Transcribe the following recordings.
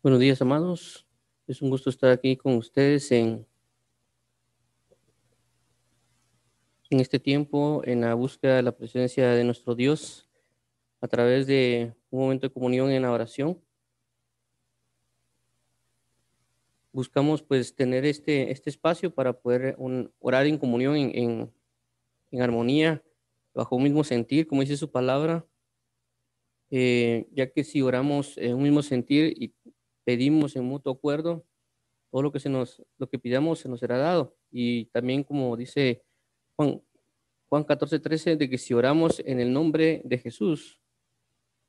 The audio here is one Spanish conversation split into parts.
Buenos días, amados. Es un gusto estar aquí con ustedes en este tiempo, en la búsqueda de la presencia de nuestro Dios a través de un momento de comunión en la oración. Buscamos pues tener este espacio para poder orar en comunión, en armonía, bajo un mismo sentir, como dice su palabra, ya que si oramos en un mismo sentir y pedimos en mutuo acuerdo, todo lo que pidamos se nos será dado. Y también como dice Juan, Juan 14:13, de que si oramos en el nombre de Jesús,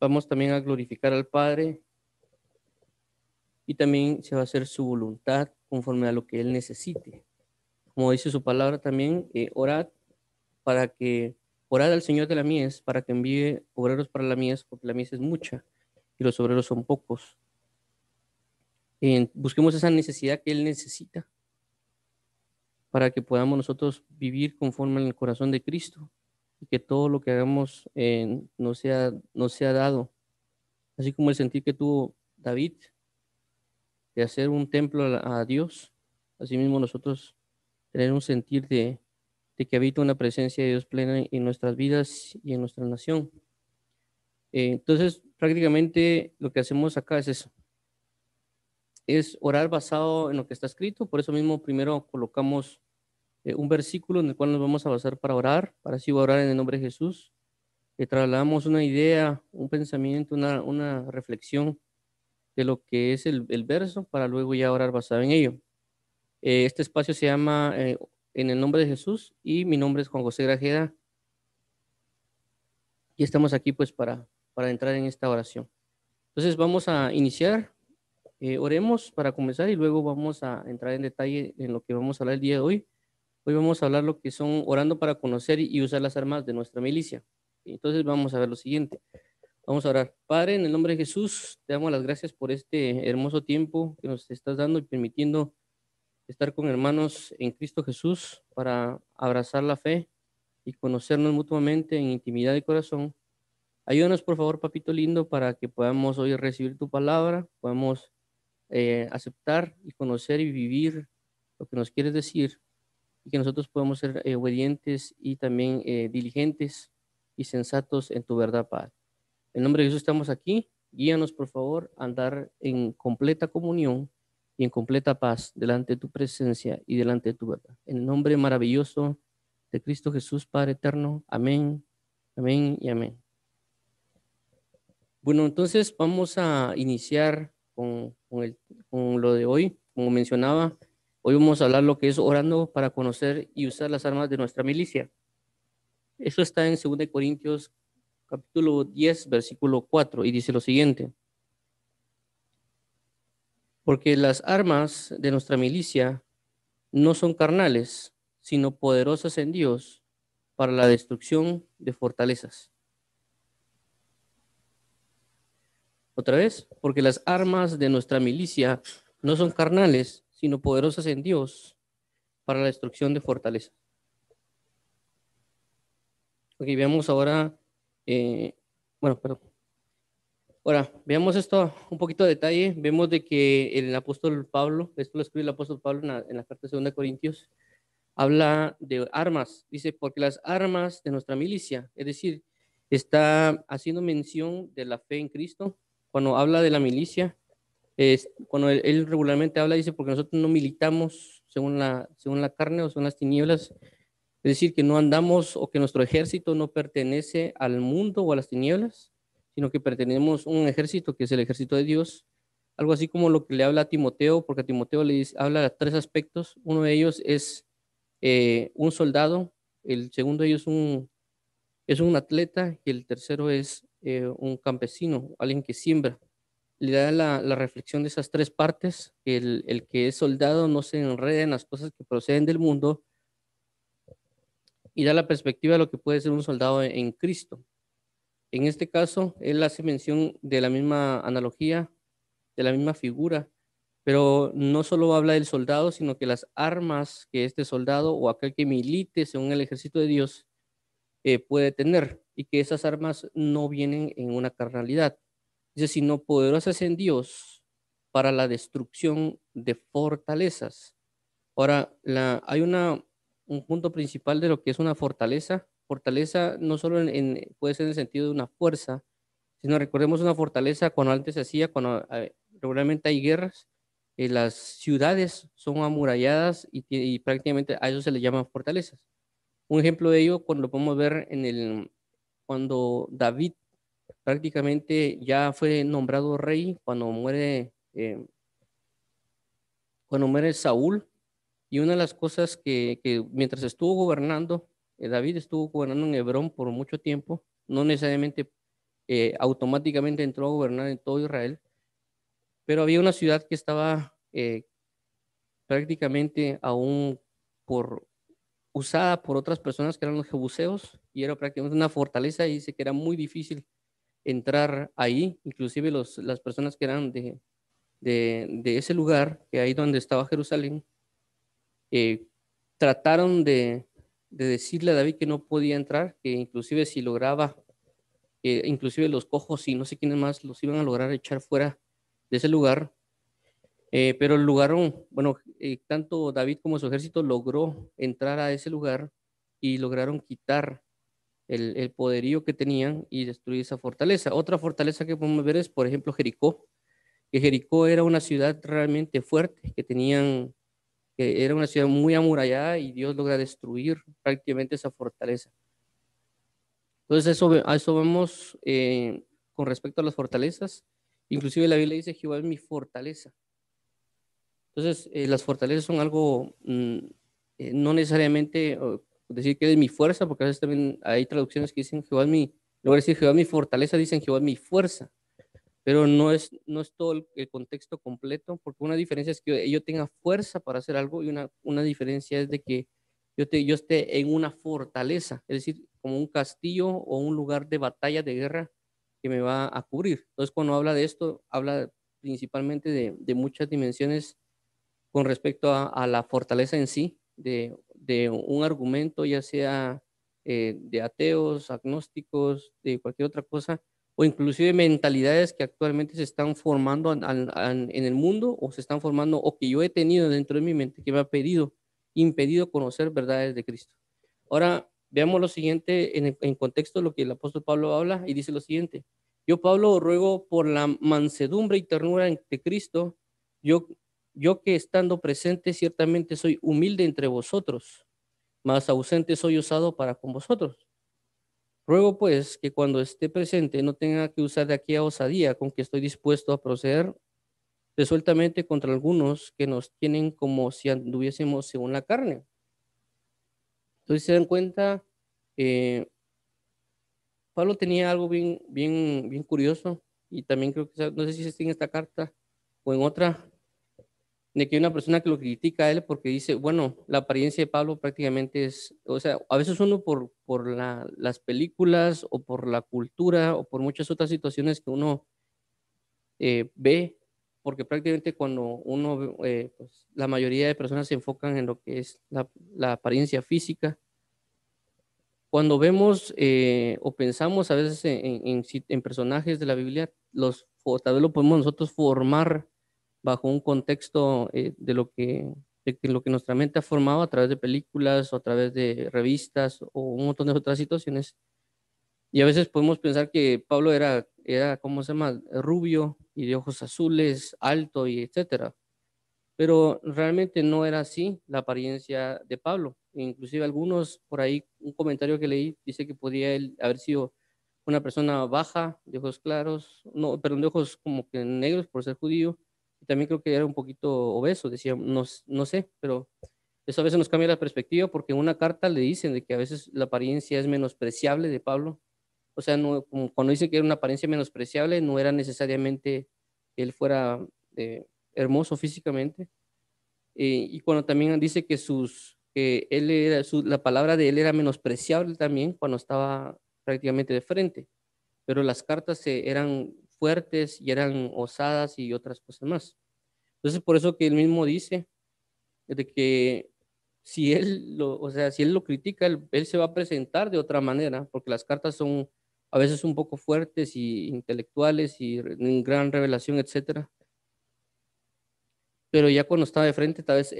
vamos también a glorificar al Padre y también se va a hacer su voluntad conforme a lo que Él necesite. Como dice su palabra también, orad al Señor de la mies para que envíe obreros para la mies, porque la mies es mucha y los obreros son pocos. Busquemos esa necesidad que Él necesita para que podamos nosotros vivir conforme al corazón de Cristo y que todo lo que hagamos nos sea dado. Así como el sentir que tuvo David de hacer un templo a Dios, asimismo nosotros tener un sentir de que habita una presencia de Dios plena en nuestras vidas y en nuestra nación. Entonces, prácticamente lo que hacemos acá es eso, es orar basado en lo que está escrito. Por eso mismo primero colocamos un versículo en el cual nos vamos a basar para orar, para así orar en el nombre de Jesús. Trasladamos una idea, un pensamiento, una reflexión de lo que es el verso para luego ya orar basado en ello. Este espacio se llama En el nombre de Jesús y mi nombre es Juan José Grajeda y estamos aquí pues para entrar en esta oración. Entonces vamos a iniciar, oremos para comenzar y luego vamos a entrar en detalle en lo que vamos a hablar el día de hoy. Hoy vamos a hablar lo que son orando para conocer y usar las armas de nuestra milicia. Entonces vamos a ver lo siguiente. Vamos a orar. Padre, en el nombre de Jesús, te damos las gracias por este hermoso tiempo que nos estás dando y permitiendo estar con hermanos en Cristo Jesús para abrazar la fe y conocernos mutuamente en intimidad de corazón. Ayúdanos, por favor, papito lindo, para que podamos hoy recibir tu palabra, podamos aceptar y conocer y vivir lo que nos quieres decir y que nosotros podamos ser obedientes y también diligentes y sensatos en tu verdad, Padre. En nombre de Jesús estamos aquí. Guíanos, por favor, a andar en completa comunión y en completa paz delante de tu presencia y delante de tu verdad. En el nombre maravilloso de Cristo Jesús, Padre eterno. Amén, amén y amén. Bueno, entonces vamos a iniciar con lo de hoy. Como mencionaba, hoy vamos a hablar lo que es orando para conocer y usar las armas de nuestra milicia. Eso está en 2 Corintios capítulo 10, versículo 4, y dice lo siguiente: porque las armas de nuestra milicia no son carnales, sino poderosas en Dios para la destrucción de fortalezas. Otra vez, porque las armas de nuestra milicia no son carnales, sino poderosas en Dios para la destrucción de fortalezas. Ok, veamos ahora, perdón. Ahora, veamos esto un poquito de detalle. Vemos de que el apóstol Pablo, esto lo escribe el apóstol Pablo en la carta de 2 Corintios, habla de armas. Dice, porque las armas de nuestra milicia, es decir, está haciendo mención de la fe en Cristo. Cuando habla de la milicia, cuando él regularmente habla, dice, porque nosotros no militamos según la carne o según las tinieblas. Es decir, que no andamos o que nuestro ejército no pertenece al mundo o a las tinieblas, sino que pertenecemos a un ejército que es el ejército de Dios. Algo así como lo que le habla a Timoteo, porque a Timoteo habla de tres aspectos. Uno de ellos es un soldado, el segundo de ellos es un atleta y el tercero es un campesino, alguien que siembra. Le da la reflexión de esas tres partes, que el que es soldado no se enreda en las cosas que proceden del mundo y da la perspectiva de lo que puede ser un soldado en Cristo. En este caso, él hace mención de la misma analogía, de la misma figura, pero no solo habla del soldado, sino que las armas que este soldado o aquel que milite según el ejército de Dios puede tener y que esas armas no vienen en una carnalidad. Dice, sino poderosas en Dios para la destrucción de fortalezas. Ahora, hay un punto principal de lo que es una fortaleza. Fortaleza no solo puede ser en el sentido de una fuerza, sino recordemos una fortaleza cuando antes se hacía, cuando regularmente hay guerras, las ciudades son amuralladas y prácticamente a eso se le llaman fortalezas. Un ejemplo de ello cuando lo podemos ver cuando David prácticamente ya fue nombrado rey, cuando muere Saúl. Y una de las cosas que mientras estuvo gobernando, David estuvo gobernando en Hebrón por mucho tiempo, no necesariamente automáticamente entró a gobernar en todo Israel, pero había una ciudad que estaba prácticamente aún por, usada por otras personas que eran los jebuseos y era prácticamente una fortaleza y dice que era muy difícil entrar ahí, inclusive las personas que eran de ese lugar, que ahí donde estaba Jerusalén, eh, trataron de decirle a David que no podía entrar, que inclusive si lograba, inclusive los cojos y no sé quiénes más los iban a lograr echar fuera de ese lugar. Pero el lugar, bueno, tanto David como su ejército logró entrar a ese lugar y lograron quitar el poderío que tenían y destruir esa fortaleza. Otra fortaleza que podemos ver es, por ejemplo, Jericó, que Jericó era una ciudad realmente fuerte, que era una ciudad muy amurallada y Dios logra destruir prácticamente esa fortaleza. Entonces a eso vemos con respecto a las fortalezas. Inclusive la Biblia dice, Jehová es mi fortaleza. Entonces las fortalezas son algo, no necesariamente decir que es mi fuerza, porque a veces también hay traducciones que dicen Jehová es mi, en lugar de decir Jehová es mi fortaleza, dicen Jehová es mi fuerza. Pero no es todo el contexto completo, porque una diferencia es que yo tenga fuerza para hacer algo y una diferencia es de que yo esté en una fortaleza, es decir, como un castillo o un lugar de batalla, de guerra que me va a cubrir. Entonces, cuando habla de esto, habla principalmente de muchas dimensiones con respecto a la fortaleza en sí, de un argumento, ya sea de ateos, agnósticos, de cualquier otra cosa, o inclusive mentalidades que actualmente se están formando en el mundo o se están formando o que yo he tenido dentro de mi mente que me ha impedido conocer verdades de Cristo. Ahora veamos lo siguiente en contexto de lo que el apóstol Pablo habla y dice lo siguiente. Yo, Pablo, ruego por la mansedumbre y ternura de Cristo, yo, yo que estando presente ciertamente soy humilde entre vosotros, mas ausente soy usado para con vosotros. Ruego pues que cuando esté presente no tenga que usar de aquella osadía con que estoy dispuesto a proceder resueltamente contra algunos que nos tienen como si anduviésemos según la carne. Entonces se dan cuenta, eh, Pablo tenía algo bien, bien, bien curioso y también creo que, no sé si es en esta carta o en otra, de que hay una persona que lo critica a él porque dice, bueno, la apariencia de Pablo prácticamente es, o sea, a veces uno por las películas o por la cultura o por muchas otras situaciones que uno ve, porque prácticamente cuando uno, pues la mayoría de personas se enfocan en lo que es la apariencia física. Cuando vemos o pensamos a veces en personajes de la Biblia, tal vez lo podemos nosotros formar bajo un contexto de lo que nuestra mente ha formado a través de películas o a través de revistas o un montón de otras situaciones. Y a veces podemos pensar que Pablo era ¿cómo se llama? Rubio y de ojos azules, alto y etcétera. Pero realmente no era así la apariencia de Pablo. Inclusive algunos, por ahí, un comentario que leí dice que podía él haber sido una persona baja, de ojos claros, no, perdón, de ojos como que negros por ser judío. Y también creo que era un poquito obeso, decía, no sé, pero eso a veces nos cambia la perspectiva porque en una carta le dicen de que a veces la apariencia es menospreciable de Pablo. O sea, no, como cuando dice que era una apariencia menospreciable, no era necesariamente que él fuera hermoso físicamente. Y cuando también dice que la palabra de él era menospreciable también cuando estaba prácticamente de frente, pero las cartas eran fuertes y eran osadas y otras cosas más. Entonces, por eso que él mismo dice de que o sea, si él lo critica, él se va a presentar de otra manera, porque las cartas son a veces un poco fuertes y intelectuales y en gran revelación, etcétera. pero ya cuando estaba de frente, tal vez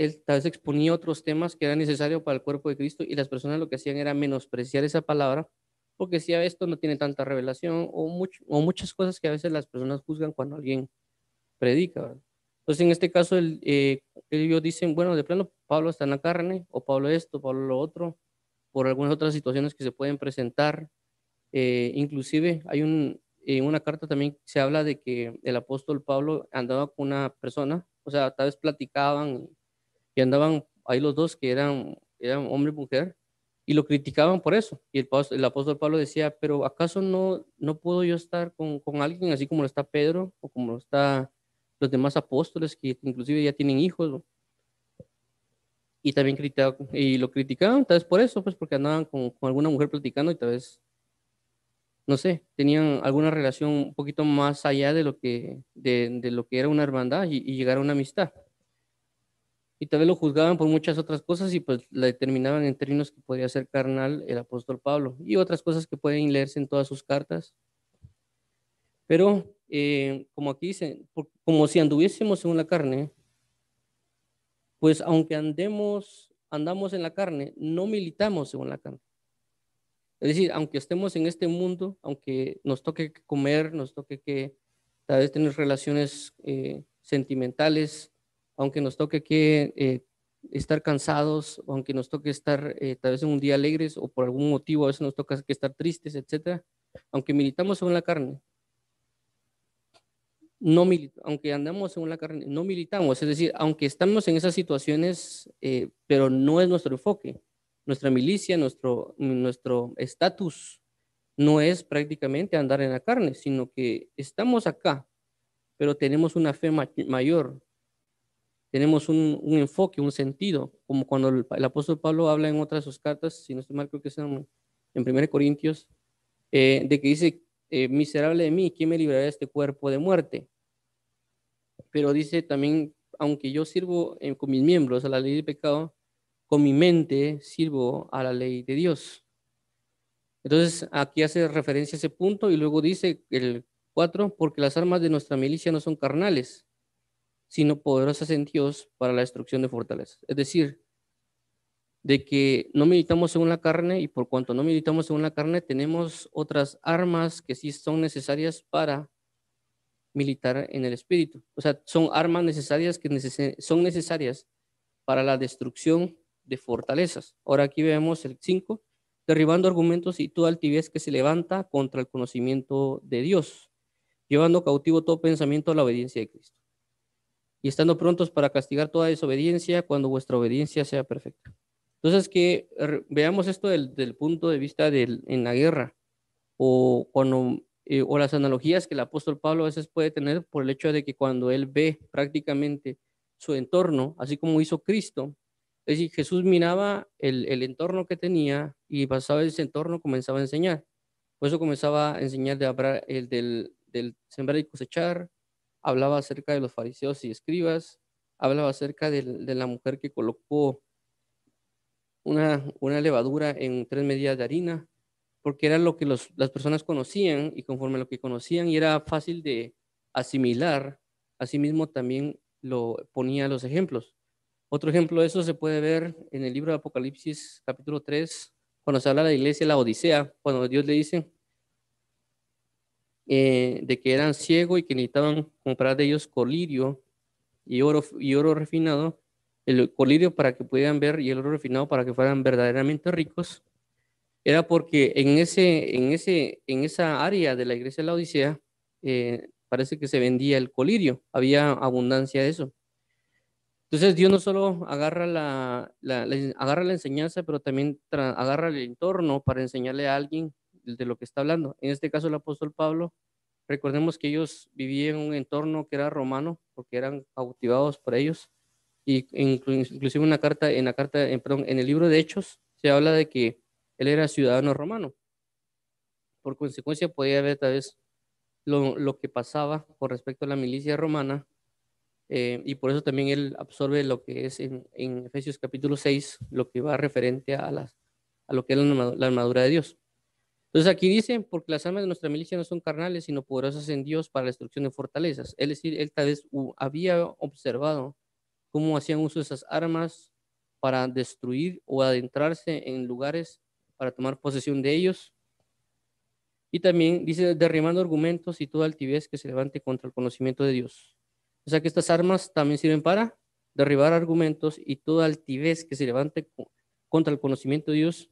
exponía otros temas que eran necesarios para el cuerpo de Cristo y las personas lo que hacían era menospreciar esa palabra porque decía esto no tiene tanta revelación o muchas cosas que a veces las personas juzgan cuando alguien predica, ¿verdad? Entonces, en este caso, ellos dicen, bueno, de plano, Pablo está en la carne, o Pablo esto, Pablo lo otro, por algunas otras situaciones que se pueden presentar. Inclusive, en una carta también se habla de que el apóstol Pablo andaba con una persona, o sea, tal vez platicaban y andaban ahí los dos, que eran hombre y mujer, y lo criticaban por eso. Y el apóstol Pablo decía, pero ¿acaso no puedo yo estar con alguien así como lo está Pedro o como lo está los demás apóstoles que inclusive ya tienen hijos? ¿No? Y también y lo criticaban, tal vez por eso, pues porque andaban con alguna mujer platicando y tal vez, no sé, tenían alguna relación un poquito más allá de lo que era una hermandad y llegar a una amistad. Y tal vez lo juzgaban por muchas otras cosas y pues la determinaban en términos que podría ser carnal el apóstol Pablo y otras cosas que pueden leerse en todas sus cartas. Pero como aquí dice, como si anduviésemos según la carne, pues aunque andamos en la carne, no militamos según la carne. Es decir, aunque estemos en este mundo, aunque nos toque comer, nos toque que tal vez tener relaciones sentimentales, aunque nos toque que estar cansados, aunque nos toque estar tal vez en un día alegres o por algún motivo a veces nos toca que estar tristes, etcétera, aunque militamos según la carne, aunque andamos según la carne, no militamos, es decir, aunque estamos en esas situaciones, pero no es nuestro enfoque, nuestra milicia, nuestro estatus no es prácticamente andar en la carne, sino que estamos acá, pero tenemos una fe mayor, tenemos un enfoque, un sentido, como cuando el apóstol Pablo habla en otras de sus cartas, si no estoy mal, creo que es en 1 Corintios, de que dice, miserable de mí, ¿quién me librará de este cuerpo de muerte? Pero dice también, aunque yo sirvo con mis miembros a la ley del pecado, con mi mente sirvo a la ley de Dios. Entonces, aquí hace referencia a ese punto y luego dice el 4, porque las armas de nuestra milicia no son carnales, sino poderosas en Dios para la destrucción de fortalezas. Es decir, de que no militamos según la carne y por cuanto no militamos según la carne, tenemos otras armas que sí son necesarias para militar en el espíritu. O sea, son armas necesarias son necesarias para la destrucción de fortalezas. Ahora aquí vemos el 5, derribando argumentos y toda altivez que se levanta contra el conocimiento de Dios, llevando cautivo todo pensamiento a la obediencia de Cristo. Y estando prontos para castigar toda desobediencia cuando vuestra obediencia sea perfecta. Entonces, que veamos esto del punto de vista en la guerra o las analogías que el apóstol Pablo a veces puede tener por el hecho de que cuando él ve prácticamente su entorno, así como hizo Cristo, es decir, Jesús miraba el entorno que tenía y basado en ese entorno comenzaba a enseñar. Por eso comenzaba a enseñar del sembrar y cosechar, hablaba acerca de los fariseos y escribas, hablaba acerca de la mujer que colocó una levadura en 3 medidas de harina, porque era lo que las personas conocían y conforme a lo que conocían y era fácil de asimilar, asimismo también lo ponía los ejemplos. Otro ejemplo de eso se puede ver en el libro de Apocalipsis capítulo 3, cuando se habla de la iglesia, la Odisea, cuando Dios le dice de que eran ciegos y que necesitaban comprar de ellos colirio y oro refinado, el colirio para que pudieran ver y el oro refinado para que fueran verdaderamente ricos, era porque en esa área de la iglesia de la Odisea parece que se vendía el colirio, había abundancia de eso. Entonces Dios no solo agarra la enseñanza, pero también agarra el entorno para enseñarle a alguien de lo que está hablando. En este caso el apóstol Pablo, recordemos que ellos vivían en un entorno que era romano, porque eran cautivados por ellos, y inclusive perdón, en el libro de Hechos se habla de que él era ciudadano romano. Por consecuencia podía ver tal vez lo que pasaba con respecto a la milicia romana y por eso también él absorbe lo que es en Efesios capítulo 6, lo que va referente a lo que es la armadura de Dios. Entonces aquí dice, porque las armas de nuestra milicia no son carnales, sino poderosas en Dios para la destrucción de fortalezas. Es decir, él tal vez había observado cómo hacían uso de esas armas para destruir o adentrarse en lugares para tomar posesión de ellos. Y también dice, derribando argumentos y toda altivez que se levante contra el conocimiento de Dios. O sea que estas armas también sirven para derribar argumentos y toda altivez que se levante contra el conocimiento de Dios.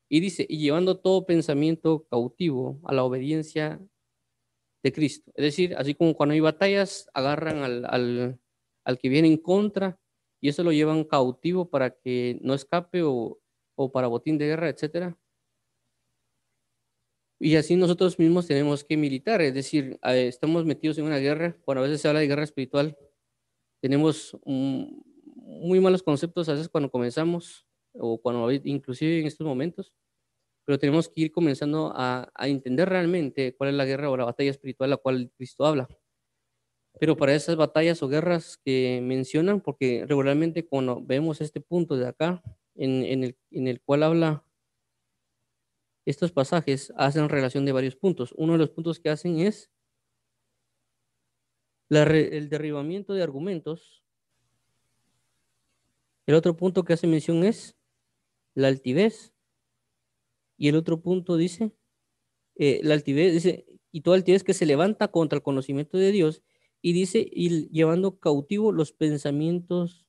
Y dice, y llevando todo pensamiento cautivo a la obediencia de Cristo. Es decir, así como cuando hay batallas, agarran al que viene en contra y eso lo llevan cautivo para que no escape o para botín de guerra, etcétera. Y así nosotros mismos tenemos que militar, es decir, estamos metidos en una guerra. Cuando a veces se habla de guerra espiritual, tenemos muy malos conceptos a veces cuando comenzamos o cuando inclusive en estos momentos, pero tenemos que ir comenzando a entender realmente cuál es la guerra o la batalla espiritual a la cual Cristo habla. Pero para esas batallas o guerras que mencionan, porque regularmente cuando vemos este punto de acá, en el cual habla estos pasajes, hacen relación de varios puntos. Uno de los puntos que hacen es el derribamiento de argumentos. El otro punto que hace mención es la altivez. Y el otro punto dice, la altivez, dice, y toda altivez que se levanta contra el conocimiento de Dios. Y dice, y llevando cautivo los pensamientos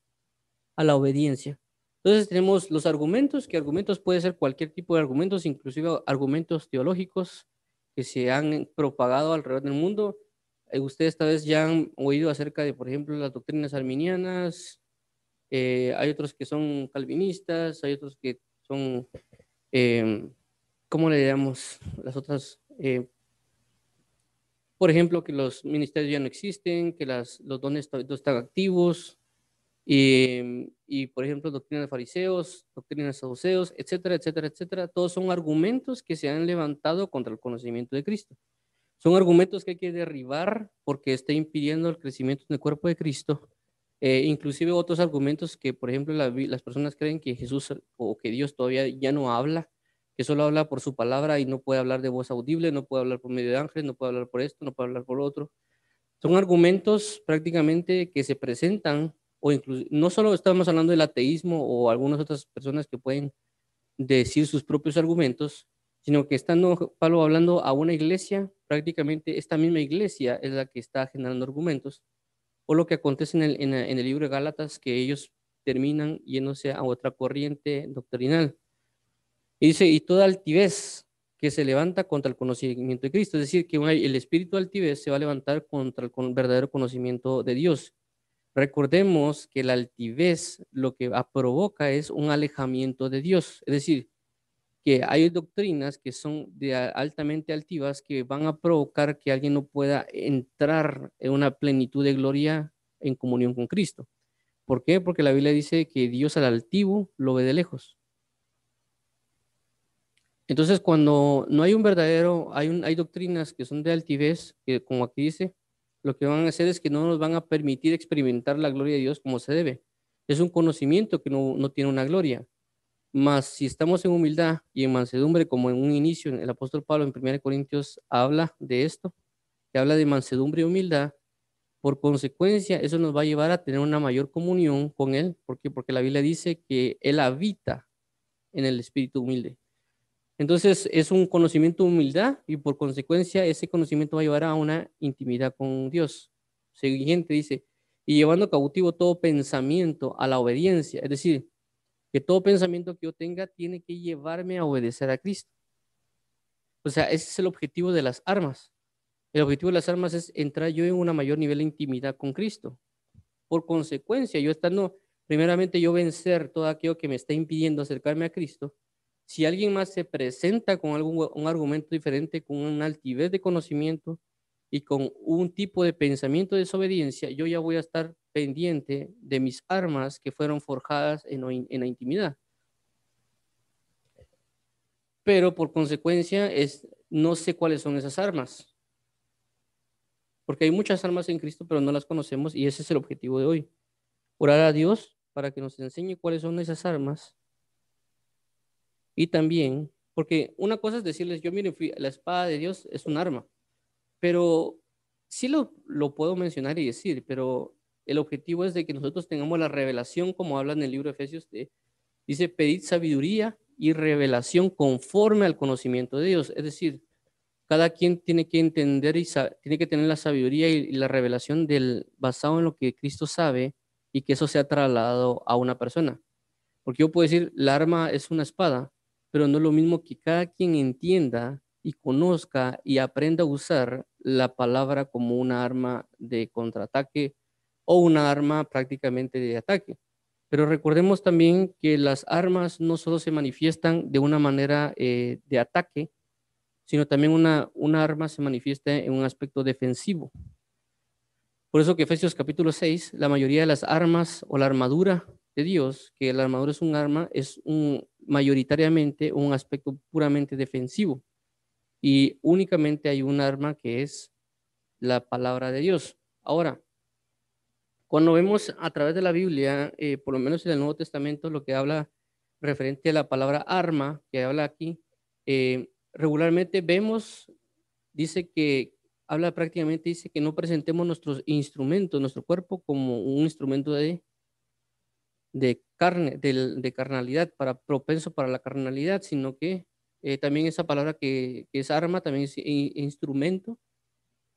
a la obediencia. Entonces tenemos los argumentos, que argumentos puede ser cualquier tipo de argumentos, inclusive argumentos teológicos que se han propagado alrededor del mundo. Ustedes tal vez ya han oído acerca de, por ejemplo, las doctrinas arminianas, hay otros que son calvinistas, hay otros que son, ¿cómo le llamamos? Las otras, por ejemplo, que los ministerios ya no existen, que los dones no están activos, por ejemplo, doctrina de fariseos, doctrina de saduceos, etcétera, etcétera, etcétera. Todos son argumentos que se han levantado contra el conocimiento de Cristo. Son argumentos que hay que derribar porque está impidiendo el crecimiento en el cuerpo de Cristo. Inclusive otros argumentos que, por ejemplo, las personas creen que Jesús o que Dios todavía ya no habla, que solo habla por su palabra y no puede hablar de voz audible, no puede hablar por medio de ángeles, no puede hablar por esto, no puede hablar por lo otro. Son argumentos prácticamente que se presentan, o incluso, no solo estamos hablando del ateísmo o algunas otras personas que pueden decir sus propios argumentos, sino que estando Pablo hablando a una iglesia, prácticamente esta misma iglesia es la que está generando argumentos, o lo que acontece en el libro de Gálatas, que ellos terminan yéndose a otra corriente doctrinal. Y dice, y toda altivez que se levanta contra el conocimiento de Cristo, es decir, que el espíritu de altivez se va a levantar contra el verdadero conocimiento de Dios. Recordemos que la altivez lo que provoca es un alejamiento de Dios, es decir, que hay doctrinas que son altamente altivas que van a provocar que alguien no pueda entrar en una plenitud de gloria en comunión con Cristo. ¿Por qué? Porque la Biblia dice que Dios al altivo lo ve de lejos. Entonces, cuando no hay un verdadero, hay doctrinas que son de altivez, que como aquí dice, lo que van a hacer es que no nos van a permitir experimentar la gloria de Dios como se debe. Es un conocimiento que no tiene una gloria. Mas si estamos en humildad y en mansedumbre, como en un inicio, el apóstol Pablo en 1 Corintios habla de esto, que habla de mansedumbre y humildad, por consecuencia, eso nos va a llevar a tener una mayor comunión con Él. ¿Por qué? Porque la Biblia dice que Él habita en el espíritu humilde. Entonces es un conocimiento de humildad y por consecuencia ese conocimiento va a llevar a una intimidad con Dios. Siguiente dice, y llevando cautivo todo pensamiento a la obediencia, es decir, que todo pensamiento que yo tenga tiene que llevarme a obedecer a Cristo. O sea, ese es el objetivo de las armas. El objetivo de las armas es entrar yo en un mayor nivel de intimidad con Cristo. Por consecuencia, yo estando, primeramente yo vencer todo aquello que me está impidiendo acercarme a Cristo. Si alguien más se presenta con un argumento diferente, con una altivez de conocimiento y con un tipo de pensamiento de desobediencia, yo ya voy a estar pendiente de mis armas que fueron forjadas en la intimidad. Pero por consecuencia no sé cuáles son esas armas, porque hay muchas armas en Cristo, pero no las conocemos y ese es el objetivo de hoy. Orar a Dios para que nos enseñe cuáles son esas armas y también, porque una cosa es decirles, yo miren, la espada de Dios es un arma, pero sí lo puedo mencionar y decir, pero el objetivo es de que nosotros tengamos la revelación, como habla en el libro de Efesios, dice, pedid sabiduría y revelación conforme al conocimiento de Dios. Es decir, cada quien tiene que entender y tiene que tener la sabiduría y la revelación basado en lo que Cristo sabe y que eso sea trasladado a una persona. Porque yo puedo decir, la arma es una espada, pero no es lo mismo que cada quien entienda y conozca y aprenda a usar la palabra como una arma de contraataque o una arma prácticamente de ataque. Pero recordemos también que las armas no solo se manifiestan de una manera de ataque, sino también una arma se manifiesta en un aspecto defensivo. Por eso que Efesios capítulo 6, la mayoría de las armas o la armadura de Dios, que la armadura es un arma, es mayoritariamente un aspecto puramente defensivo. Y únicamente hay un arma que es la palabra de Dios. Ahora, cuando vemos a través de la Biblia, por lo menos en el Nuevo Testamento, lo que habla referente a la palabra arma, que habla aquí, regularmente vemos, dice que habla prácticamente, dice que no presentemos nuestros instrumentos, nuestro cuerpo como un instrumento de carne, de carnalidad, propenso para la carnalidad, sino que también esa palabra que es arma, también es instrumento,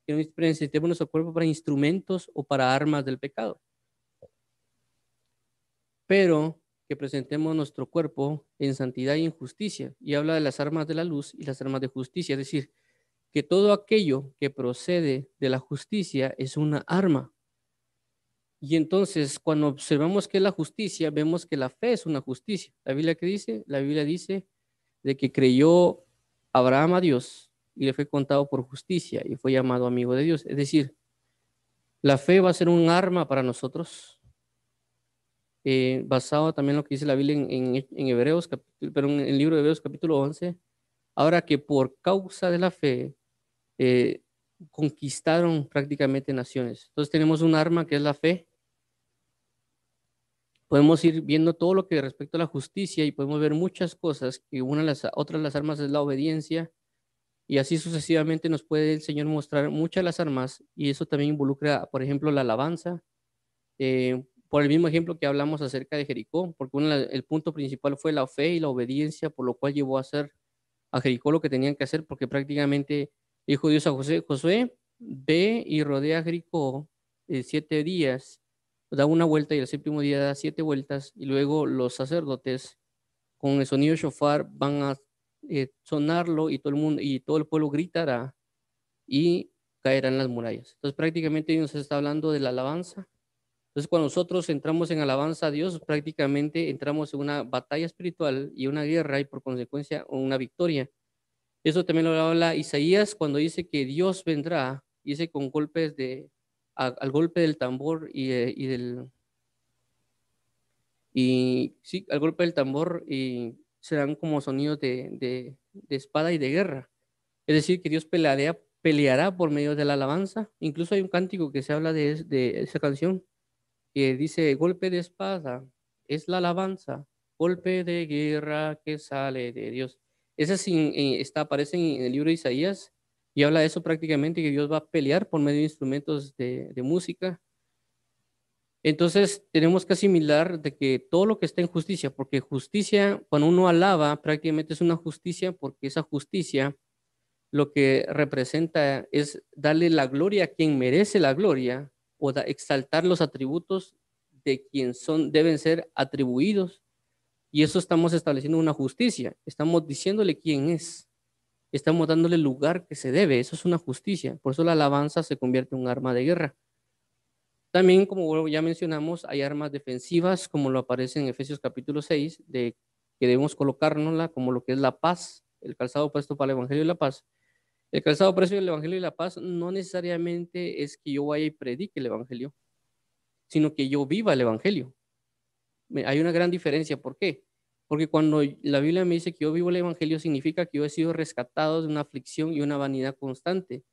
que no presentemos nuestro cuerpo para instrumentos o para armas del pecado, pero que presentemos nuestro cuerpo en santidad y en justicia, y habla de las armas de la luz y las armas de justicia, es decir, que todo aquello que procede de la justicia es una arma. Y entonces, cuando observamos qué es la justicia, vemos que la fe es una justicia. ¿La Biblia qué dice? La Biblia dice de que creyó Abraham a Dios y le fue contado por justicia y fue llamado amigo de Dios. Es decir, la fe va a ser un arma para nosotros, basado también en lo que dice la Biblia en Hebreos, pero en el libro de Hebreos capítulo 11. Ahora que por causa de la fe eh, conquistaron prácticamente naciones. Entonces tenemos un arma que es la fe. Podemos ir viendo todo lo que respecta a la justicia y podemos ver muchas cosas, que otra de las armas es la obediencia, y así sucesivamente nos puede el Señor mostrar muchas de las armas, y eso también involucra, por ejemplo, la alabanza, por el mismo ejemplo que hablamos acerca de Jericó, porque el punto principal fue la fe y la obediencia, por lo cual llevó a hacer a Jericó lo que tenían que hacer, porque prácticamente dijo Dios a Josué, ve y rodea a Jericó 7 días, da una vuelta y el séptimo día da 7 vueltas, y luego los sacerdotes con el sonido de shofar van a sonarlo y todo el mundo y todo el pueblo gritará y caerán las murallas. Entonces prácticamente Dios está hablando de la alabanza. Entonces cuando nosotros entramos en alabanza a Dios, prácticamente entramos en una batalla espiritual y una guerra y por consecuencia una victoria. Eso también lo habla Isaías cuando dice que Dios vendrá, dice con golpes al golpe del tambor y sí, al golpe del tambor y serán como sonidos de espada y de guerra. Es decir, que Dios peleará por medio de la alabanza. Incluso hay un cántico que se habla de esa canción que dice, golpe de espada es la alabanza, golpe de guerra que sale de Dios. Ese aparece en el libro de Isaías y habla de eso prácticamente, que Dios va a pelear por medio de instrumentos de música. Entonces tenemos que asimilar de que todo lo que está en justicia, porque justicia, cuando uno alaba, prácticamente es una justicia, porque esa justicia lo que representa es darle la gloria a quien merece la gloria o exaltar los atributos de quien deben ser atribuidos. Y eso estamos estableciendo una justicia. Estamos diciéndole quién es. Estamos dándole el lugar que se debe. Eso es una justicia. Por eso la alabanza se convierte en un arma de guerra. También, como ya mencionamos, hay armas defensivas, como lo aparece en Efesios capítulo 6, que debemos colocárnosla como lo que es la paz, el calzado puesto para el Evangelio de la paz. El calzado precio del Evangelio y la paz no necesariamente es que yo vaya y predique el Evangelio, sino que yo viva el Evangelio. Hay una gran diferencia. ¿Por qué? Porque cuando la Biblia me dice que yo vivo el Evangelio, significa que yo he sido rescatado de una aflicción y una vanidad constante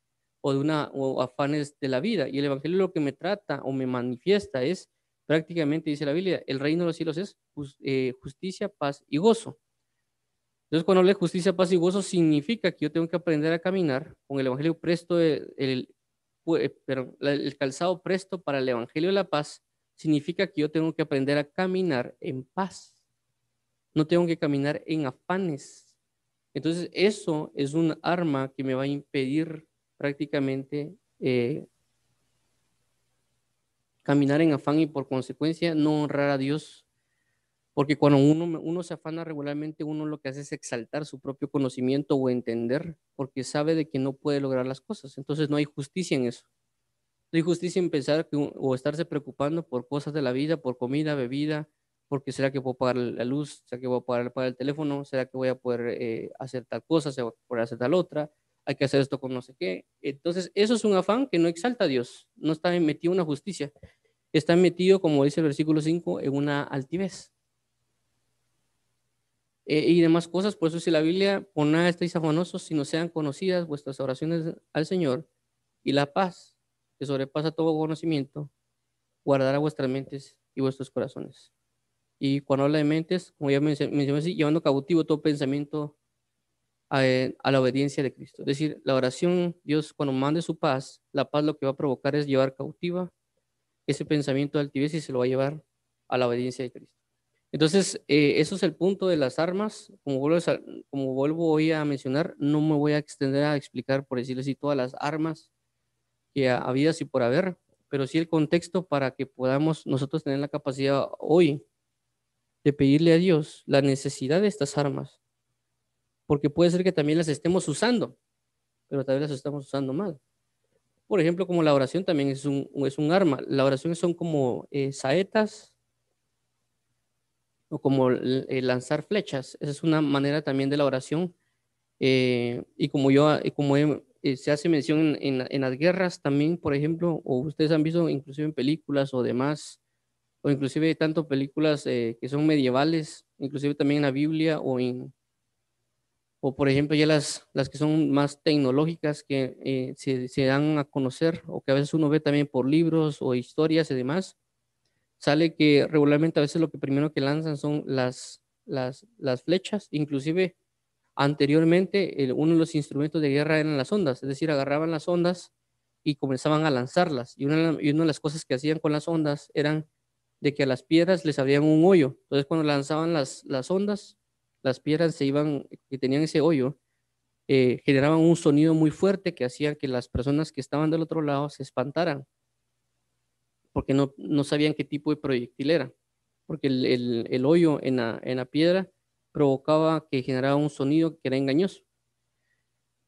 o afanes de la vida. Y el Evangelio lo que me trata o me manifiesta es prácticamente, dice la Biblia, el reino de los cielos es justicia, paz y gozo. Entonces, cuando hablo de justicia, paz y gozo, significa que yo tengo que aprender a caminar con el Evangelio presto pero el calzado presto para el evangelio de la paz significa que yo tengo que aprender a caminar en paz. No tengo que caminar en afanes. Entonces, eso es un arma que me va a impedir prácticamente caminar en afán y por consecuencia no honrar a Dios. Porque cuando uno se afana regularmente, uno lo que hace es exaltar su propio conocimiento o entender, porque sabe de que no puede lograr las cosas. Entonces, no hay justicia en eso. No hay justicia en pensar o estarse preocupando por cosas de la vida, por comida, bebida, porque será que puedo pagar la luz, será que voy a pagar el teléfono, será que voy a poder hacer tal cosa, será que voy a poder hacer tal otra, hay que hacer esto con no sé qué. Entonces, eso es un afán que no exalta a Dios, no está metido en una justicia, está metido, como dice el versículo 5, en una altivez. Y demás cosas, por eso si la Biblia, por nada estáis afanosos, sino sean conocidas vuestras oraciones al Señor, y la paz, que sobrepasa todo conocimiento, guardará vuestras mentes y vuestros corazones. Y cuando habla de mentes, como ya mencioné así, llevando cautivo todo pensamiento a la obediencia de Cristo. Es decir, la oración, Dios cuando mande su paz, la paz lo que va a provocar es llevar cautiva ese pensamiento de altivez y se lo va a llevar a la obediencia de Cristo. Entonces, eso es el punto de las armas. Como vuelvo hoy a mencionar, no me voy a extender a explicar, por decirlo así, todas las armas que había y por haber, pero sí el contexto para que podamos nosotros tener la capacidad hoy de pedirle a Dios la necesidad de estas armas, porque puede ser que también las estemos usando, pero tal vez las estamos usando mal. Por ejemplo, como la oración también es un arma. La oración son como saetas o como lanzar flechas. Esa es una manera también de la oración. Y se hace mención en las guerras también, por ejemplo, o ustedes han visto inclusive en películas o demás, o inclusive tanto películas que son medievales, inclusive también en la Biblia o por ejemplo ya las que son más tecnológicas que se dan a conocer o que a veces uno ve también por libros o historias y demás, sale que regularmente a veces lo que primero que lanzan son las flechas, inclusive anteriormente uno de los instrumentos de guerra eran las ondas, es decir, agarraban las ondas y comenzaban a lanzarlas. Y una de las cosas que hacían con las ondas eran de que a las piedras les abrían un hoyo. Entonces cuando lanzaban las ondas, las piedras que tenían ese hoyo, generaban un sonido muy fuerte que hacía que las personas que estaban del otro lado se espantaran, porque no sabían qué tipo de proyectil era, porque el hoyo en la piedra provocaba que generaba un sonido que era engañoso.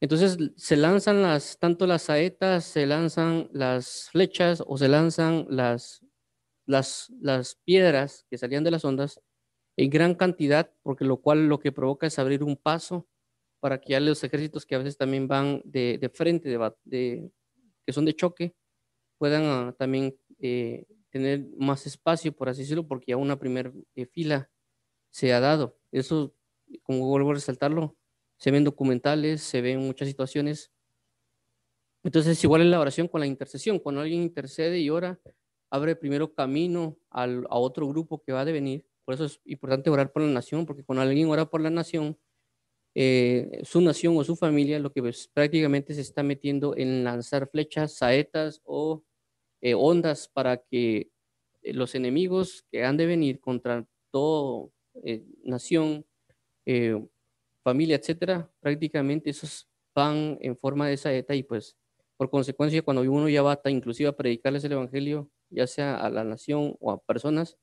Entonces se lanzan tanto las saetas, se lanzan las flechas o se lanzan las piedras que salían de las ondas en gran cantidad, porque lo cual lo que provoca es abrir un paso para que ya los ejércitos que a veces también van de frente, que son de choque, puedan también tener más espacio, por así decirlo, porque ya una primera fila se ha dado. Eso, como vuelvo a resaltarlo, se ven documentales, se ven muchas situaciones. Entonces, igual es la oración con la intercesión. Cuando alguien intercede y ora, abre primero camino a otro grupo que va a devenir. Por eso es importante orar por la nación, porque cuando alguien ora por la nación, su nación o su familia, lo que prácticamente se está metiendo en lanzar flechas, saetas o ondas para que los enemigos que han de venir contra toda nación, eh, familia, etcétera, prácticamente esos van en forma de saeta y pues por consecuencia cuando uno ya va inclusive a predicarles el evangelio, ya sea a la nación o a personas,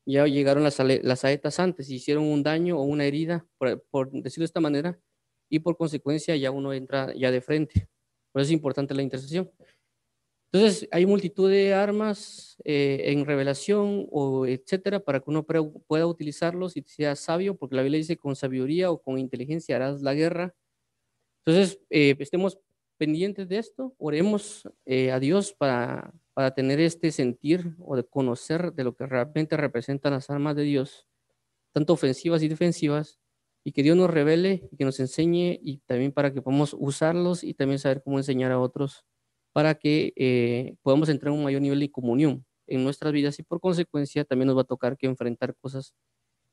ya llegaron las saetas antes, hicieron un daño o una herida, por decirlo de esta manera, y por consecuencia ya uno entra ya de frente. Por eso es importante la intercesión. Entonces, hay multitud de armas en revelación o etcétera para que uno pueda utilizarlos y sea sabio, porque la Biblia dice con sabiduría o con inteligencia harás la guerra. Entonces, estemos pendientes de esto, oremos a Dios para tener este sentir o de conocer de lo que realmente representan las armas de Dios, tanto ofensivas y defensivas, y que Dios nos revele y que nos enseñe y también para que podamos usarlos y también saber cómo enseñar a otros para que podamos entrar a un mayor nivel de comunión en nuestras vidas y por consecuencia también nos va a tocar que enfrentar cosas,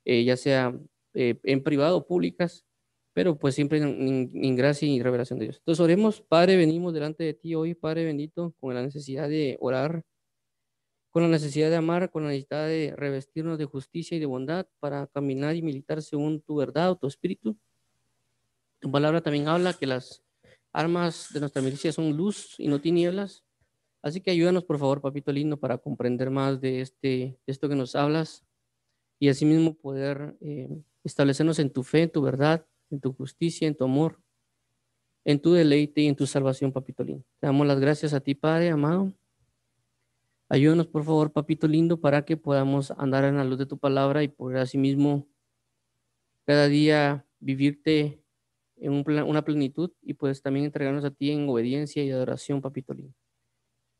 ya sea en privado o públicas, pero pues siempre en gracia y revelación de Dios. Entonces oremos. Padre, venimos delante de ti hoy, Padre bendito, con la necesidad de orar, con la necesidad de amar, con la necesidad de revestirnos de justicia y de bondad para caminar y militar según tu verdad o tu espíritu. Tu palabra también habla que las armas de nuestra milicia son luz y no tinieblas. Así que ayúdanos, por favor, papito lindo, para comprender más de esto que nos hablas y asimismo poder establecernos en tu fe, en tu verdad, en tu justicia, en tu amor, en tu deleite y en tu salvación, papito lindo. Te damos las gracias a ti, Padre amado. Ayúdanos, por favor, papito lindo, para que podamos andar en la luz de tu palabra y poder asimismo cada día vivirte en una plenitud y pues también entregarnos a ti en obediencia y adoración, papito lindo.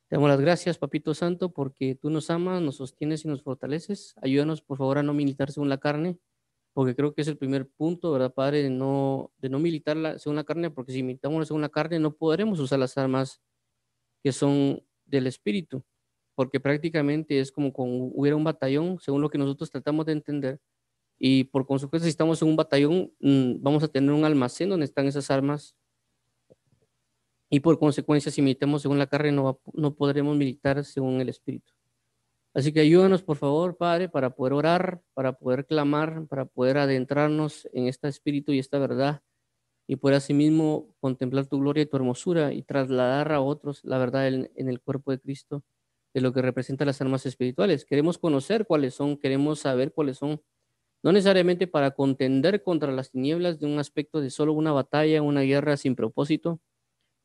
Te damos las gracias, papito santo, porque tú nos amas, nos sostienes y nos fortaleces. Ayúdanos, por favor, a no militar según la carne, porque creo que es el primer punto, ¿verdad, Padre? De no militar según la carne, porque si militamos según la carne no podremos usar las armas que son del Espíritu, porque prácticamente es como con hubiera un batallón, según lo que nosotros tratamos de entender, y por consecuencia, si estamos en un batallón, vamos a tener un almacén donde están esas armas, y por consecuencia, si militamos según la carne, no podremos militar según el Espíritu. Así que ayúdanos, por favor, Padre, para poder orar, para poder clamar, para poder adentrarnos en este Espíritu y esta verdad, y poder asimismo contemplar tu gloria y tu hermosura y trasladar a otros la verdad en el cuerpo de Cristo, de lo que representa las armas espirituales. Queremos conocer cuáles son, queremos saber cuáles son, no necesariamente para contender contra las tinieblas de un aspecto de solo una batalla, una guerra sin propósito,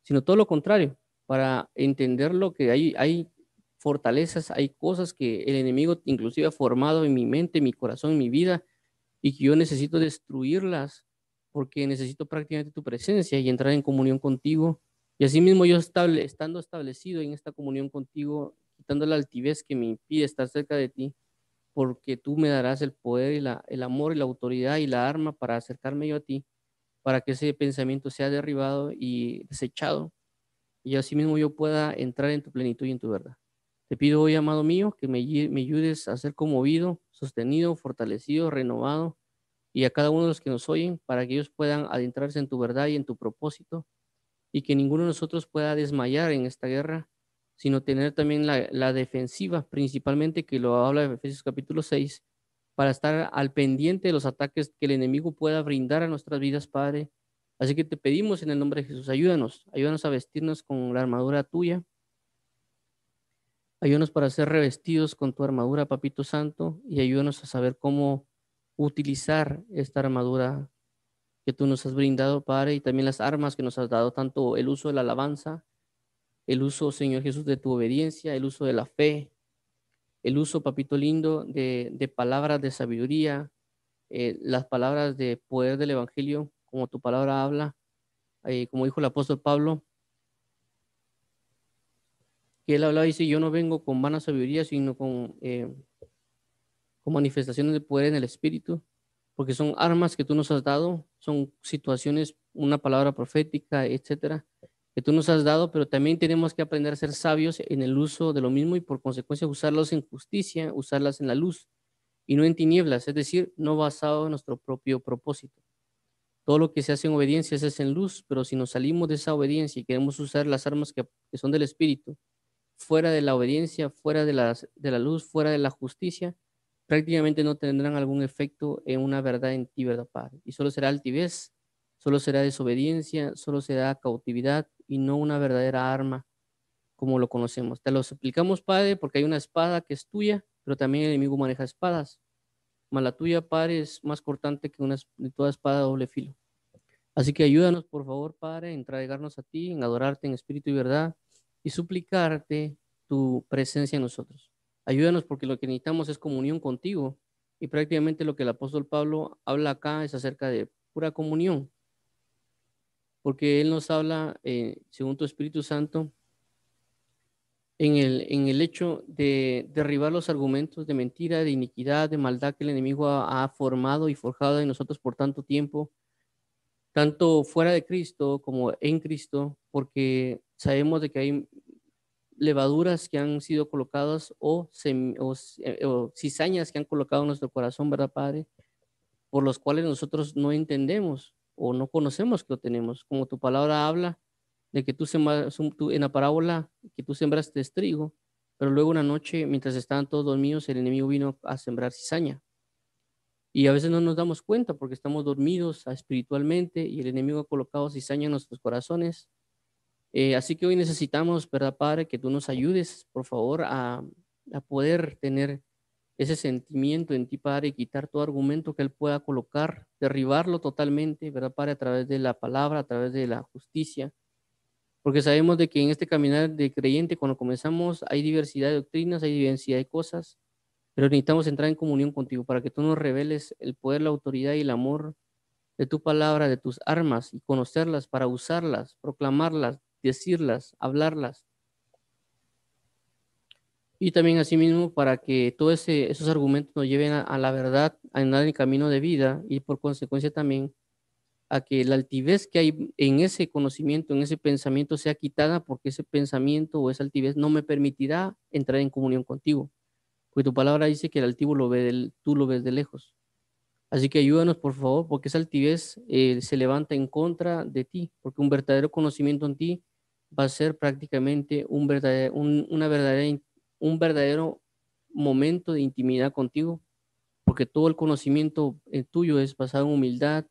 sino todo lo contrario, para entender lo que hay fortalezas, hay cosas que el enemigo inclusive ha formado en mi mente, en mi corazón, en mi vida, y que yo necesito destruirlas porque necesito prácticamente tu presencia y entrar en comunión contigo. Y así mismo yo estando establecido en esta comunión contigo, quitando la altivez que me impide estar cerca de ti, porque tú me darás el poder y el amor y la autoridad y la arma para acercarme yo a ti, para que ese pensamiento sea derribado y desechado, y así mismo yo pueda entrar en tu plenitud y en tu verdad. Te pido hoy, amado mío, que me ayudes a ser conmovido, sostenido, fortalecido, renovado, y a cada uno de los que nos oyen, para que ellos puedan adentrarse en tu verdad y en tu propósito, y que ninguno de nosotros pueda desmayar en esta guerra, sino tener también la defensiva, principalmente que lo habla en Efesios capítulo 6, para estar al pendiente de los ataques que el enemigo pueda brindar a nuestras vidas, Padre. Así que te pedimos en el nombre de Jesús, ayúdanos a vestirnos con la armadura tuya, ayúdanos para ser revestidos con tu armadura, Papito Santo, y ayúdanos a saber cómo utilizar esta armadura que tú nos has brindado, Padre, y también las armas que nos has dado, tanto el uso de la alabanza, el uso, Señor Jesús, de tu obediencia, el uso de la fe, el uso, papito lindo, de palabras de sabiduría, las palabras de poder del Evangelio, como tu palabra habla, como dijo el apóstol Pablo, que él hablaba y dice, yo no vengo con vana sabiduría, sino con manifestaciones de poder en el Espíritu, porque son armas que tú nos has dado, son situaciones, una palabra profética, etcétera, que tú nos has dado, pero también tenemos que aprender a ser sabios en el uso de lo mismo y por consecuencia usarlos en justicia, usarlas en la luz y no en tinieblas, es decir, no basado en nuestro propio propósito. Todo lo que se hace en obediencia se hace en luz, pero si nos salimos de esa obediencia y queremos usar las armas que son del Espíritu, fuera de la obediencia, fuera de la luz, fuera de la justicia, prácticamente no tendrán algún efecto en una verdad en ti, ¿verdad, Padre? Y solo será altivez, solo será desobediencia, solo será cautividad y no una verdadera arma como lo conocemos. Te lo suplicamos, Padre, porque hay una espada que es tuya, pero también el enemigo maneja espadas. Mas la tuya, Padre, es más cortante que de toda espada de doble filo. Así que ayúdanos, por favor, Padre, en entregarnos a ti, en adorarte en espíritu y verdad y suplicarte tu presencia en nosotros. Ayúdanos porque lo que necesitamos es comunión contigo y prácticamente lo que el apóstol Pablo habla acá es acerca de pura comunión, porque él nos habla, según tu Espíritu Santo, en el hecho de derribar los argumentos de mentira, de iniquidad, de maldad que el enemigo ha formado y forjado en nosotros por tanto tiempo, tanto fuera de Cristo como en Cristo, porque sabemos de que hay levaduras que han sido colocadas o cizañas que han colocado en nuestro corazón, ¿verdad, Padre? Por los cuales nosotros no entendemos. o no conocemos que lo tenemos. Como tu palabra habla de que en la parábola, que tú sembraste trigo, pero luego una noche, mientras estaban todos dormidos, el enemigo vino a sembrar cizaña. Y a veces no nos damos cuenta porque estamos dormidos espiritualmente y el enemigo ha colocado cizaña en nuestros corazones. Así que hoy necesitamos, ¿verdad, Padre? Que tú nos ayudes, por favor, a poder tener ese sentimiento en ti, Padre, y quitar todo argumento que Él pueda colocar, derribarlo totalmente, ¿verdad, Padre? A través de la palabra, a través de la justicia, porque sabemos de que en este caminar de creyente, cuando comenzamos, hay diversidad de doctrinas, hay diversidad de cosas, pero necesitamos entrar en comunión contigo para que tú nos reveles el poder, la autoridad y el amor de tu palabra, de tus armas, y conocerlas para usarlas, proclamarlas, decirlas, hablarlas. Y también asimismo para que todos esos argumentos nos lleven a la verdad, a andar en el camino de vida y por consecuencia también a que la altivez que hay en ese conocimiento, en ese pensamiento sea quitada porque ese pensamiento o esa altivez no me permitirá entrar en comunión contigo. Porque tu palabra dice que el altivo tú lo ves de lejos. Así que ayúdanos por favor porque esa altivez se levanta en contra de ti, porque un verdadero conocimiento en ti va a ser prácticamente un verdadero momento de intimidad contigo, porque todo el conocimiento tuyo es basado en humildad,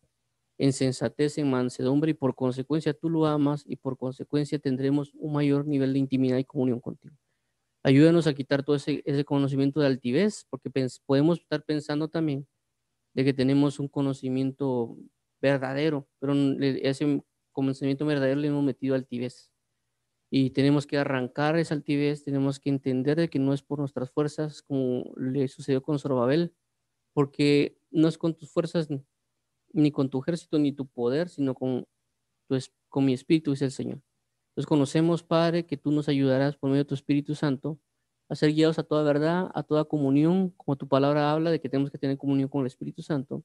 en sensatez, en mansedumbre, y por consecuencia tú lo amas y por consecuencia tendremos un mayor nivel de intimidad y comunión contigo. Ayúdanos a quitar todo ese conocimiento de altivez, porque podemos estar pensando también de que tenemos un conocimiento verdadero, pero ese conocimiento verdadero le hemos metido altivez. Y tenemos que arrancar esa altivez, tenemos que entender de que no es por nuestras fuerzas, como le sucedió con Zorobabel, porque no es con tus fuerzas, ni con tu ejército, ni tu poder, sino con mi espíritu, dice el Señor. Entonces conocemos, Padre, que tú nos ayudarás por medio de tu Espíritu Santo a ser guiados a toda verdad, a toda comunión, como tu palabra habla de que tenemos que tener comunión con el Espíritu Santo,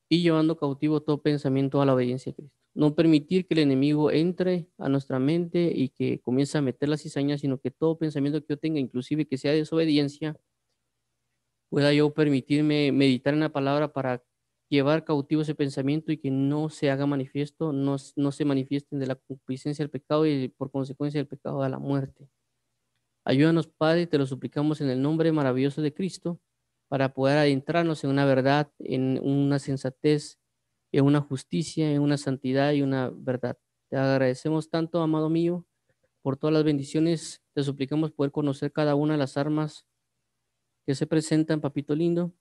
y llevando cautivo todo pensamiento a la obediencia a Cristo. No permitir que el enemigo entre a nuestra mente y que comience a meter las cizañas, sino que todo pensamiento que yo tenga, inclusive que sea desobediencia, pueda yo permitirme meditar en la palabra para llevar cautivo ese pensamiento y que no se haga manifiesto, no se manifiesten de la concupiscencia del pecado y por consecuencia del pecado a la muerte. Ayúdanos, Padre, te lo suplicamos en el nombre maravilloso de Cristo, para poder adentrarnos en una verdad, en una sensatez, en una justicia, en una santidad y una verdad. Te agradecemos tanto, amado mío, por todas las bendiciones. Te suplicamos poder conocer cada una de las armas que se presentan, papito lindo.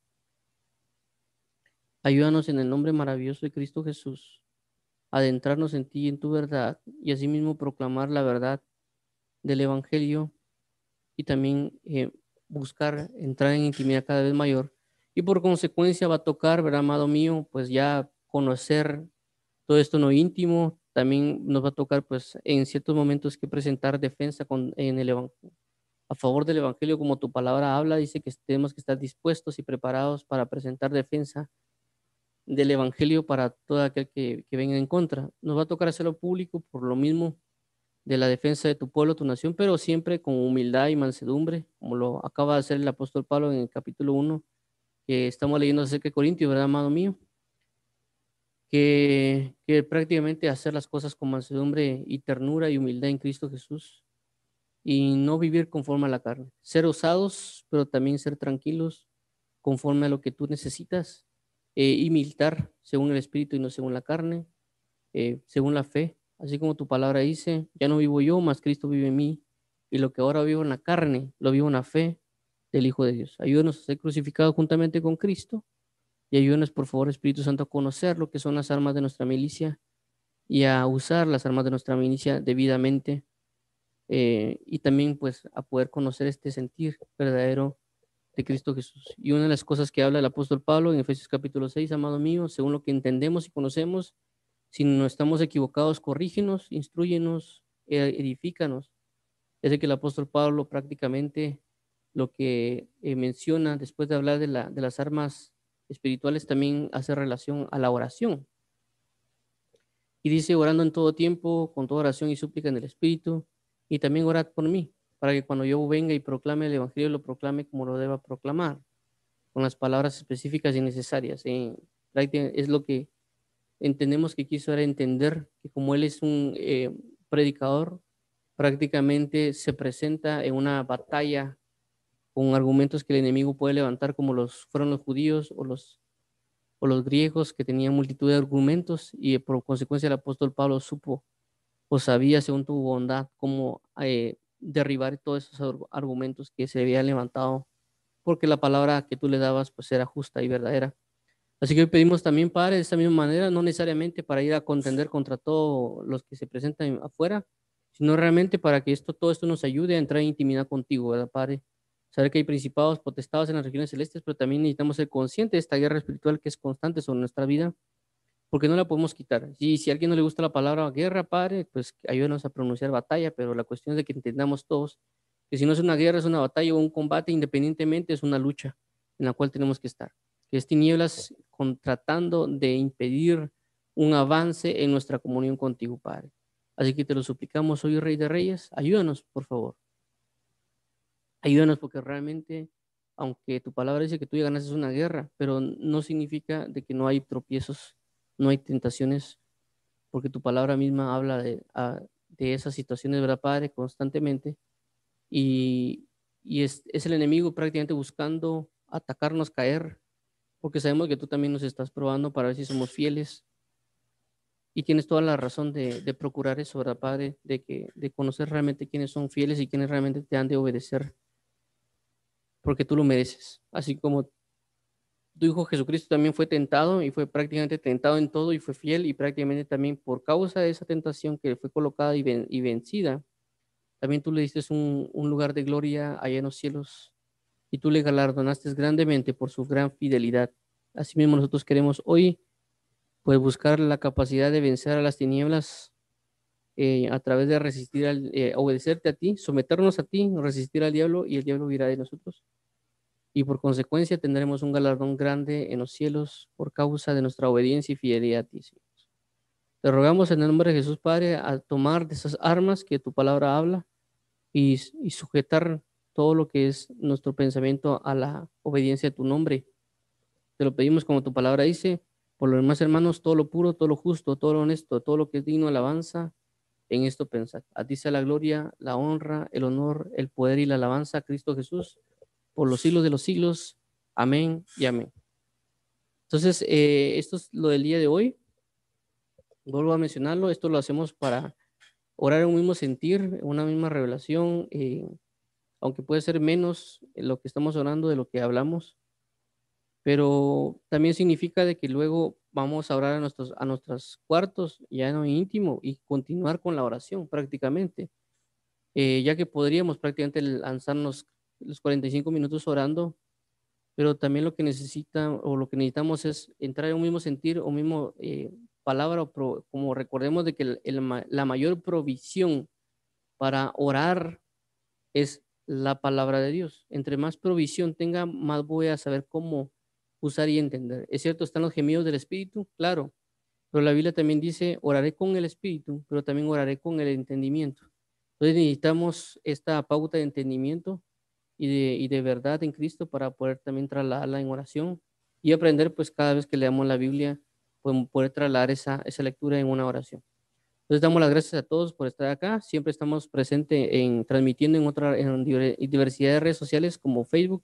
Ayúdanos en el nombre maravilloso de Cristo Jesús, a adentrarnos en ti y en tu verdad, y asimismo proclamar la verdad del Evangelio y también buscar entrar en intimidad cada vez mayor. Y por consecuencia va a tocar, ¿verdad, amado mío? Pues ya conocer todo esto no íntimo. También nos va a tocar, pues, en ciertos momentos que presentar defensa a favor del Evangelio, como tu palabra habla, dice que tenemos que estar dispuestos y preparados para presentar defensa del Evangelio para todo aquel que venga en contra. Nos va a tocar hacerlo público por lo mismo de la defensa de tu pueblo, tu nación, pero siempre con humildad y mansedumbre, como lo acaba de hacer el apóstol Pablo en el capítulo 1, que estamos leyendo acerca de Corintios, ¿verdad, amado mío? Que prácticamente hacer las cosas con mansedumbre y ternura y humildad en Cristo Jesús y no vivir conforme a la carne. Ser osados, pero también ser tranquilos conforme a lo que tú necesitas y militar según el Espíritu y no según la carne, según la fe. Así como tu palabra dice, ya no vivo yo, mas Cristo vive en mí. Y lo que ahora vivo en la carne, lo vivo en la fe del Hijo de Dios. Ayúdanos a ser crucificados juntamente con Cristo y ayúdanos, por favor, Espíritu Santo, a conocer lo que son las armas de nuestra milicia y a usar las armas de nuestra milicia debidamente y también pues a poder conocer este sentir verdadero de Cristo Jesús. Y una de las cosas que habla el apóstol Pablo en Efesios capítulo 6, amado mío, según lo que entendemos y conocemos, si no estamos equivocados, corrígenos, instruyenos, edifícanos. Es de que el apóstol Pablo prácticamente lo que menciona después de hablar de las armas espirituales también hace relación a la oración. Y dice, orando en todo tiempo, con toda oración y súplica en el Espíritu, y también orad por mí, para que cuando yo venga y proclame el Evangelio, lo proclame como lo deba proclamar, con las palabras específicas y necesarias. Es lo que entendemos que quiso era entender que como él es un predicador, prácticamente se presenta en una batalla con argumentos que el enemigo puede levantar, como fueron los judíos o los griegos, que tenían multitud de argumentos, y por consecuencia el apóstol Pablo supo o sabía, según tu bondad, cómo derribar todos esos argumentos que se habían levantado, porque la palabra que tú le dabas pues era justa y verdadera. Así que hoy pedimos también, Padre, de esta misma manera, no necesariamente para ir a contender contra todos los que se presentan afuera, sino realmente para que todo esto nos ayude a entrar en intimidad contigo, ¿verdad, Padre? Saber que hay principados, potestados en las regiones celestes, pero también necesitamos ser conscientes de esta guerra espiritual que es constante sobre nuestra vida, porque no la podemos quitar. Y si a alguien no le gusta la palabra guerra, Padre, pues ayúdanos a pronunciar batalla, pero la cuestión es de que entendamos todos que si no es una guerra, es una batalla o un combate, independientemente es una lucha en la cual tenemos que estar. Que es tinieblas tratando de impedir un avance en nuestra comunión contigo, Padre. Así que te lo suplicamos hoy, Rey de Reyes, ayúdanos, por favor. Ayúdanos porque realmente, aunque tu palabra dice que tú ya ganaste una guerra, pero no significa de que no hay tropiezos, no hay tentaciones, porque tu palabra misma habla de esas situaciones, ¿verdad, Padre? Constantemente. Y, es el enemigo prácticamente buscando atacarnos, caer, porque sabemos que tú también nos estás probando para ver si somos fieles. Y tienes toda la razón de procurar eso, ¿verdad, Padre? De conocer realmente quiénes son fieles y quiénes realmente te han de obedecer, porque tú lo mereces. Así como tu Hijo Jesucristo también fue tentado y fue prácticamente tentado en todo y fue fiel, y prácticamente también por causa de esa tentación que fue colocada y vencida, también tú le diste un lugar de gloria allá en los cielos y tú le galardonaste grandemente por su gran fidelidad. Asimismo, nosotros queremos hoy pues buscar la capacidad de vencer a las tinieblas a través de resistir obedecerte a ti, someternos a ti, resistir al diablo, y el diablo huirá de nosotros. Y por consecuencia tendremos un galardón grande en los cielos por causa de nuestra obediencia y fidelidad a ti, Señor. Te rogamos en el nombre de Jesús, Padre, a tomar de esas armas que tu palabra habla y sujetar todo lo que es nuestro pensamiento a la obediencia a tu nombre. Te lo pedimos como tu palabra dice. Por lo demás, hermanos, todo lo puro, todo lo justo, todo lo honesto, todo lo que es digno de alabanza, en esto pensad. A ti sea la gloria, la honra, el honor, el poder y la alabanza a Cristo Jesús por los siglos de los siglos. Amén y amén. Entonces, esto es lo del día de hoy. Vuelvo a mencionarlo. Esto lo hacemos para orar en un mismo sentir, una misma revelación, aunque puede ser menos lo que estamos orando de lo que hablamos, pero también significa de que luego vamos a orar a nuestros cuartos, ya en lo íntimo, y continuar con la oración prácticamente, ya que podríamos prácticamente lanzarnos los 45 minutos orando, pero también lo que necesita o lo que necesitamos es entrar en un mismo sentir o mismo palabra, como recordemos de que la mayor provisión para orar es la palabra de Dios. Entre más provisión tenga, más voy a saber cómo usar y entender. Es cierto, están los gemidos del Espíritu, claro, pero la Biblia también dice, oraré con el Espíritu, pero también oraré con el entendimiento. Entonces necesitamos esta pauta de entendimiento y de verdad en Cristo para poder también trasladarla en oración y aprender pues cada vez que leamos la Biblia, poder trasladar esa lectura en una oración. Entonces damos las gracias a todos por estar acá. Siempre estamos presentes transmitiendo en diversidad de redes sociales como Facebook,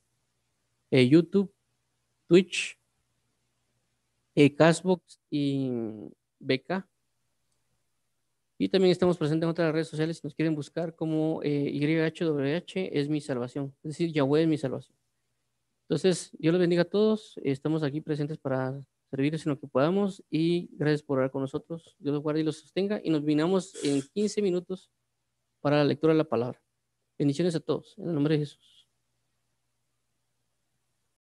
YouTube, Twitch, Castbox y BK. Y también estamos presentes en otras redes sociales si nos quieren buscar como YHWH es mi salvación. Es decir, Yahweh es mi salvación. Entonces, Dios los bendiga a todos. Estamos aquí presentes para servirles en lo que podamos y gracias por orar con nosotros. Dios los guarde y los sostenga y nos vinamos en 15 minutos para la lectura de la palabra. Bendiciones a todos, en el nombre de Jesús.